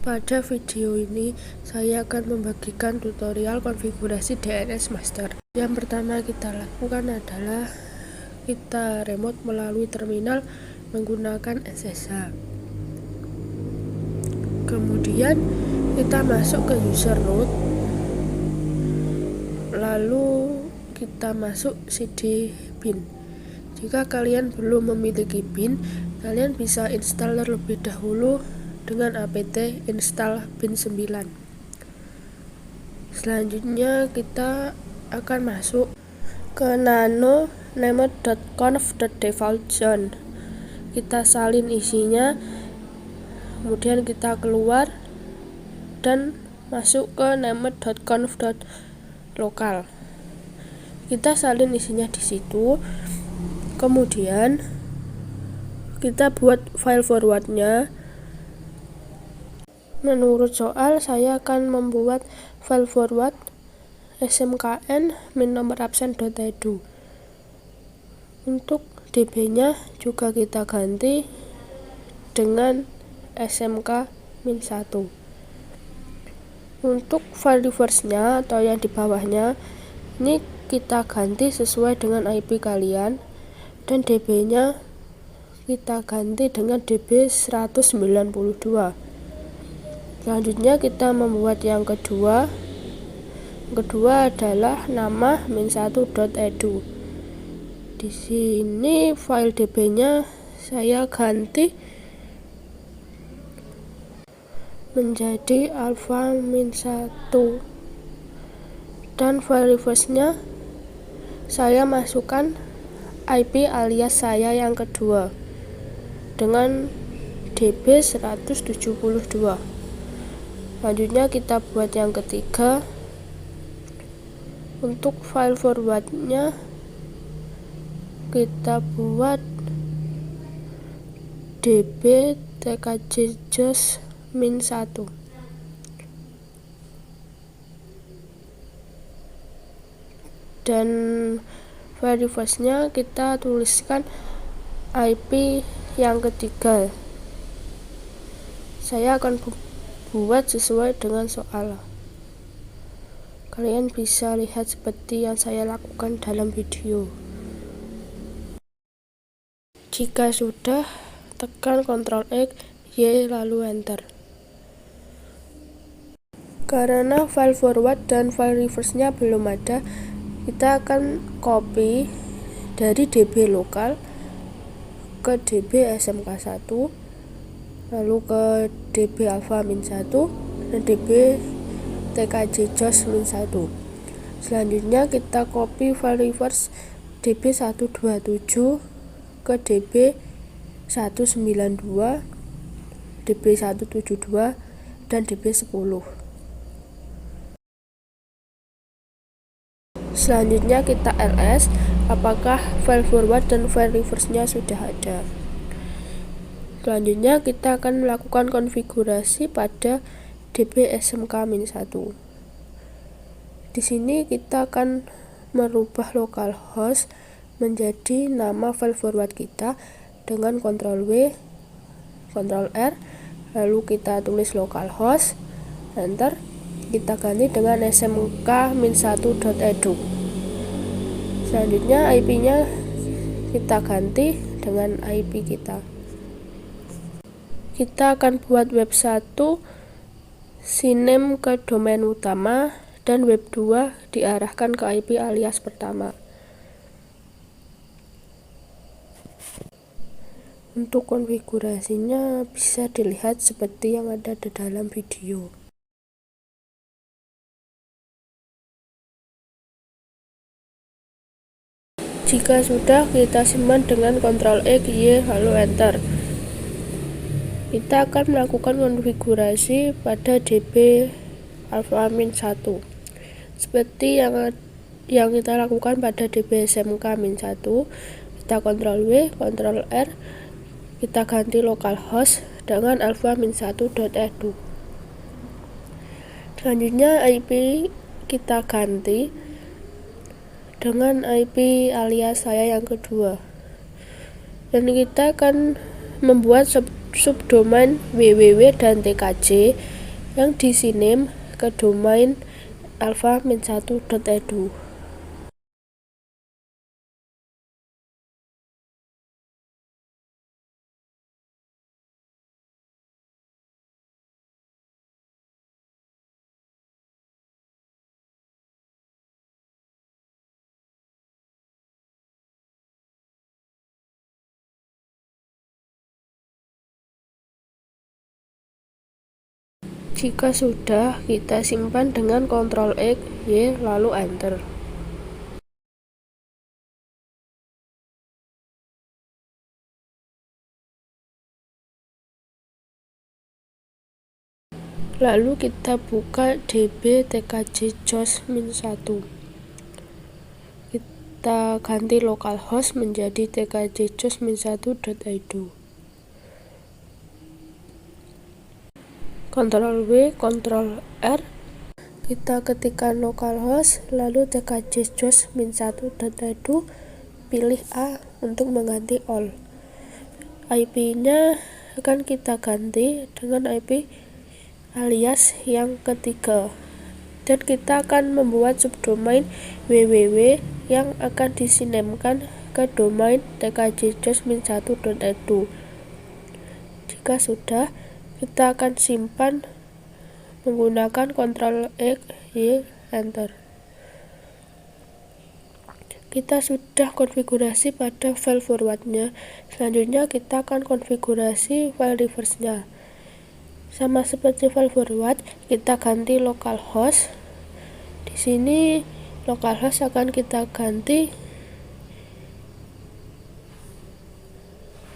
Pada video ini, saya akan membagikan tutorial konfigurasi DNS Master. Yang pertama kita lakukan adalah kita remote melalui terminal menggunakan SSH. Kemudian kita masuk ke user root, lalu kita masuk cd bin. Jika kalian belum memiliki bin, kalian bisa install terlebih dahulu dengan apt install bin 9. Selanjutnya kita akan masuk ke nano-name.conf.default.zone. Kita salin isinya, kemudian kita keluar dan masuk ke name.conf.local. Kita salin isinya di situ. Kemudian kita buat file forwardnya. Menurut soal, saya akan membuat file forward smkn min-nomor-absen.edu. Untuk db-nya juga kita ganti dengan smk-1. Untuk file reverse-nya atau yang di bawahnya, ini kita ganti sesuai dengan IP kalian, dan db-nya kita ganti dengan db 192. Selanjutnya kita membuat yang kedua. Kedua adalah nama min1.edu. Di sini file db-nya saya ganti menjadi alpha min1, dan file reverse-nya saya masukkan IP alias saya yang kedua dengan db 172. Selanjutnya kita buat yang ketiga. Untuk file forwardnya kita buat db tkjjos min1, dan file reverse-nya kita tuliskan IP yang ketiga. Saya akan buat sesuai dengan soal. Kalian bisa lihat seperti yang saya lakukan dalam video. Jika sudah, tekan Ctrl X, Y, lalu Enter. Karena file forward dan file reverse-nya belum ada, kita akan copy dari db lokal ke db smk1, lalu ke db alpha min1 dan db tkjjos min1. Selanjutnya kita copy file reverse db 127 ke db 192, db 172 dan db 10. Selanjutnya kita ls apakah file forward dan file reverse-nya sudah ada. Selanjutnya kita akan melakukan konfigurasi pada db smk-1. Di sini kita akan merubah localhost menjadi nama file forward kita dengan Ctrl W, Ctrl R, lalu kita tulis localhost, enter. Kita ganti dengan smk-1.edu. Selanjutnya IP-nya kita ganti dengan IP kita. Kita akan buat web 1 siname ke domain utama dan web 2 diarahkan ke IP alias pertama. Untuk konfigurasinya bisa dilihat seperti yang ada di dalam video. Jika sudah, kita simpan dengan Ctrl X, Y, lalu Enter. Kita akan melakukan konfigurasi pada db alpha min1 seperti yang kita lakukan pada db smk-1. Kita Ctrl W, Ctrl R, kita ganti localhost dengan alpha min1.edu. Selanjutnya IP kita ganti dengan IP alias saya yang kedua, dan kita akan membuat subdomain www dan tkj yang disiname ke domain alpha-1.edu. Jika sudah, kita simpan dengan Ctrl X, Y, lalu Enter. Lalu kita buka db tkj jos -1. Kita ganti localhost menjadi tkj jos -1.edu. Ctrl W, Ctrl R. Kita ketikkan localhost, lalu tkj jos -1.edu, pilih A untuk mengganti all. IP-nya akan kita ganti dengan IP alias yang ketiga, dan kita akan membuat subdomain www yang akan disinemkan ke domain tkj jos -1.edu. Jika sudah, kita akan simpan menggunakan Ctrl X, Y, Enter. Kita sudah konfigurasi pada file forwardnya. Selanjutnya kita akan konfigurasi file reverse-nya. Sama seperti file forward, kita ganti localhost. Di sini localhost akan kita ganti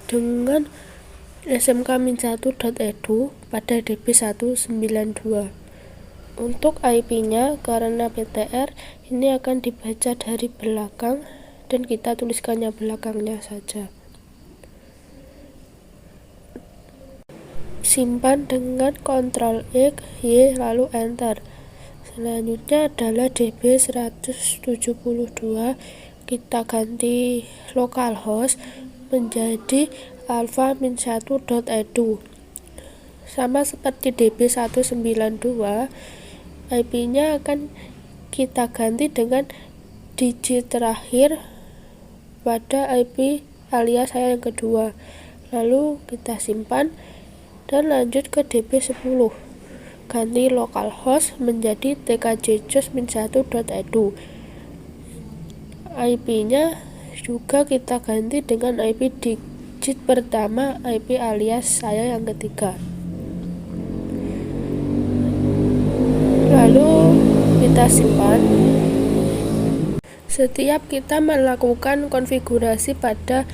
dengan smk-1.edu pada db192. Untuk IP-nya, karena PTR, ini akan dibaca dari belakang dan kita tuliskannya belakangnya saja. Simpan dengan Ctrl X, Y, lalu Enter. Selanjutnya adalah db172. Kita ganti localhost menjadi alpha-1.edu. Sama seperti db192, IP-nya akan kita ganti dengan digit terakhir pada IP alias saya yang kedua. Lalu kita simpan dan lanjut ke db10. Ganti localhost menjadi tkj jos -1.edu. IP-nya juga kita ganti dengan IP digit pertama IP alias saya yang ketiga. Lalu kita simpan. Setiap kita melakukan konfigurasi pada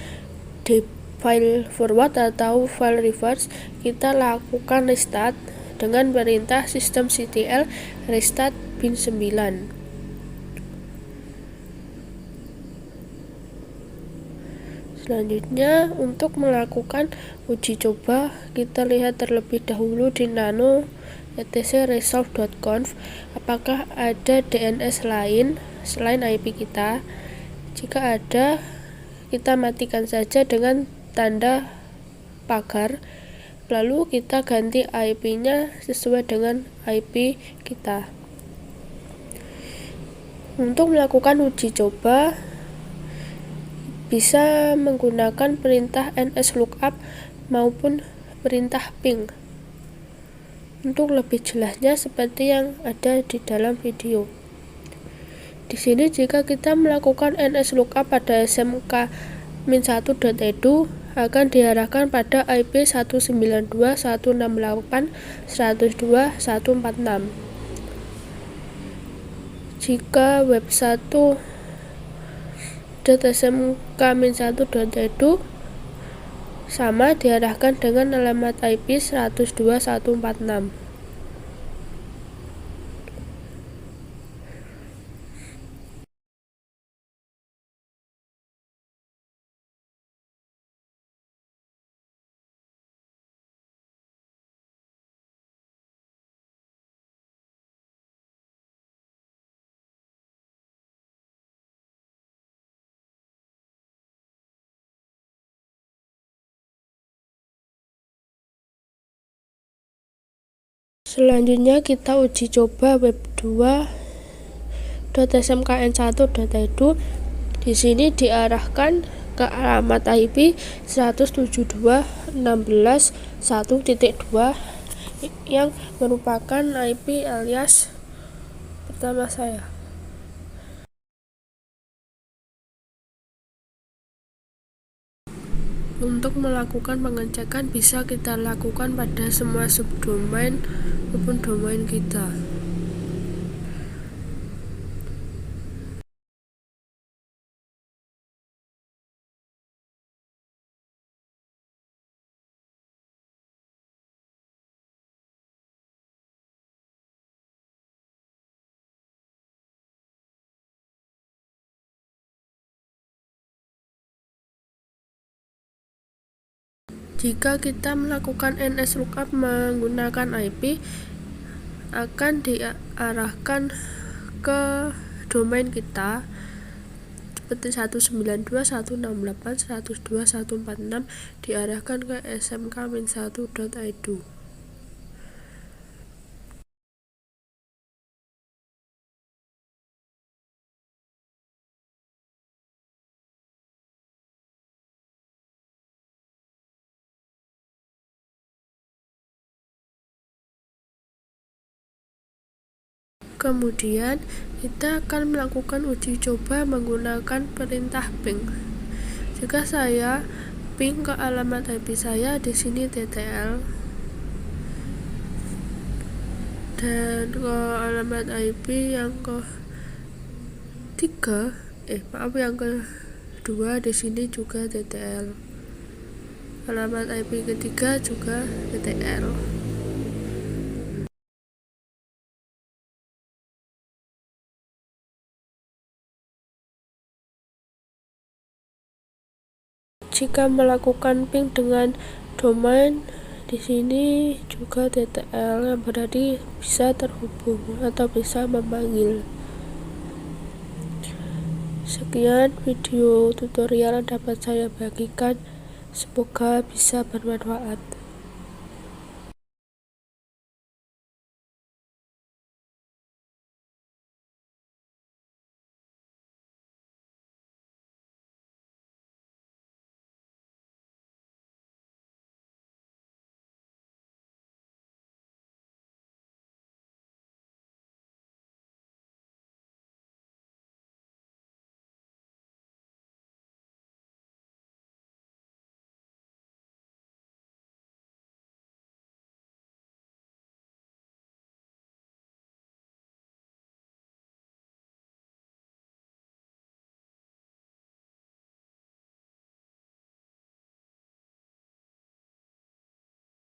file forward atau file reverse, kita lakukan restart dengan perintah systemctl restart bin9. Selanjutnya, untuk melakukan uji coba, kita lihat terlebih dahulu di nano etc resolve.conf apakah ada DNS lain selain IP kita. Jika ada, kita matikan saja dengan tanda pagar, lalu kita ganti IP-nya sesuai dengan IP kita. Untuk melakukan uji coba, bisa menggunakan perintah nslookup maupun perintah ping. Untuk lebih jelasnya seperti yang ada di dalam video. Di sini jika kita melakukan nslookup pada smk-1.edu akan diarahkan pada IP 192.168.102.146. Jika web1.smk-1.edu sama diarahkan dengan alamat IP 102.146. Selanjutnya kita uji coba web2.smkn1.edu. Di sini diarahkan ke alamat IP 172.16.1.2 yang merupakan IP alias pertama saya. Untuk melakukan pengecekan bisa kita lakukan pada semua subdomain maupun domain kita. Jika kita melakukan NS-lookup menggunakan IP, akan diarahkan ke domain kita seperti 192.168.102.146, diarahkan ke smkmin1.edu. Kemudian kita akan melakukan uji coba menggunakan perintah ping. Jika saya ping ke alamat IP saya, di sini ttl, dan ke alamat IP yang yang kedua di sini juga ttl. Alamat IP ketiga juga ttl. Jika melakukan ping dengan domain, di sini juga ttl, yang berarti bisa terhubung atau bisa memanggil. Sekian video tutorial yang dapat saya bagikan, semoga bisa bermanfaat.